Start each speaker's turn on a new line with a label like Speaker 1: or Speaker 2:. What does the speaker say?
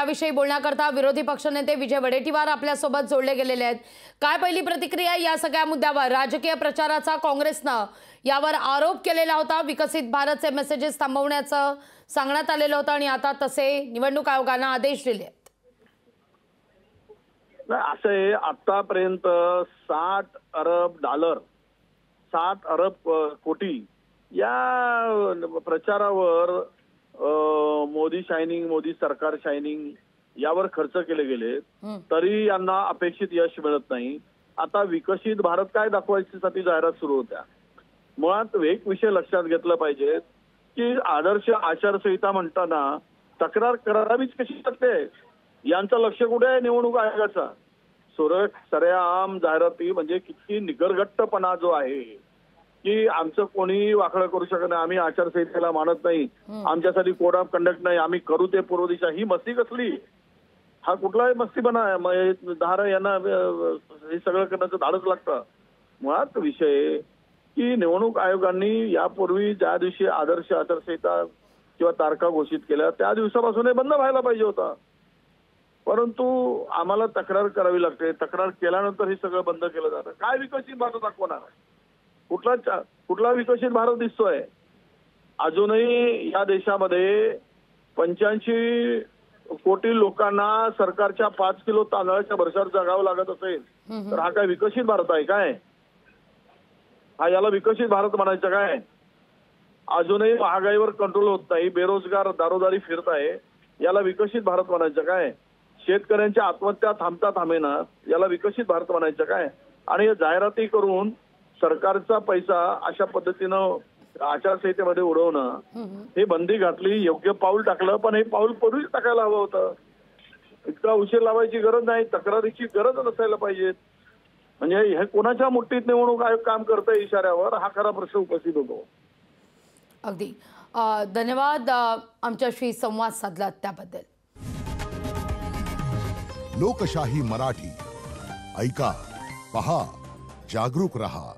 Speaker 1: याविषयी बोलण्याकरता विरोधी पक्षनेते विजय वडेट्टीवार आपल्यासोबत जोडले गेलेले आहेत। काय पहिली प्रतिक्रिया या सगळ्या मुद्द्यावर? राजकीय प्रचाराचा काँग्रेसनं यावर आरोप केलेला होता, विकसित भारतचे मेसेजेस थांबवण्याचं सांगण्यात आलेलं होतं आणि आता तसे निवडणूक आयोगानं आदेश दिले आहेत।
Speaker 2: असे आतापर्यंत 60 अरब डॉलर 7 अरब कोटी या प्रचारावर मोदी शायनिंग, मोदी सरकार शायनिंग यावर खर्च केले गेले, तरी यांना अपेक्षित यश मिळत नाही। आता विकसित भारत काय दाखवायसाठी जाहिरात सुरू होत्या। मुळात एक विषय लक्षात घेतला पाहिजे की आदर्श आचारसंहिता म्हणताना तक्रार करावीच कशी शकते, यांचं लक्ष कुठे आहे निवडणूक आयोगाचा? सरेआम जाहिराती म्हणजे किती निगरगट्टपणा जो आहे की आमचं कोणी वाकडं करू शकत नाही, आम्ही आचारसंहितेला मानत नाही, आमच्यासाठी कोड ऑफ कंडक्ट नाही, आम्ही करू ते पूर्व दिशा, ही मस्ती कसली? हा कुठलाही मस्तीपणा आहे? धारा यांना हे सगळं करण्याचं धाडच लागतं। मुळात विषय की निवडणूक आयोगाने यापूर्वी ज्या दिवशी आदर्श आचारसंहिता किंवा तारखा घोषित केल्या त्या दिवसापासून हे बंद व्हायला पाहिजे होता, परंतु आम्हाला तक्रार करावी लागते। तक्रार केल्यानंतर हे सगळं बंद केलं जातं। काय विकसित भारत दाखवणार? कुठला विकसित भारत दिसतोय? अजूनही या देशामध्ये 85 कोटी लोकांना सरकारच्या 5 किलो तांदळाच्या भरशावर जगावं लागत असेल तर हा काय विकसित भारत आहे काय? हा याला विकसित भारत म्हणायचं काय? अजूनही महागाईवर कंट्रोल होत नाही, बेरोजगार दारोदारी फिरत आहे, याला विकसित भारत म्हणायचं काय? शेतकऱ्यांच्या आत्महत्या थांबता थांबेना, याला विकसित भारत म्हणायचं काय? आणि या जाहिराती करून सरकारचा पैसा अशा पद्धतीनं आचारसंहितेमध्ये उडवणं, हे बंदी घातली, योग्य पाऊल टाकलं, पण हे पाऊल पूर्वीच टाकायला हवं होतं। इतका उशीर लावायची गरज नाही, तक्रारीची गरज नसायला पाहिजे। म्हणजे हे कोणाच्या मुठीत निवडणूक आयोग काम करतंय इशाऱ्यावर, हा खरा प्रश्न उपस्थित होतो।
Speaker 1: अगदी धन्यवाद आमच्याशी संवाद साधलात त्याबद्दल।
Speaker 3: लोकशाही मराठी ऐका, पहा, जागरूक रहा।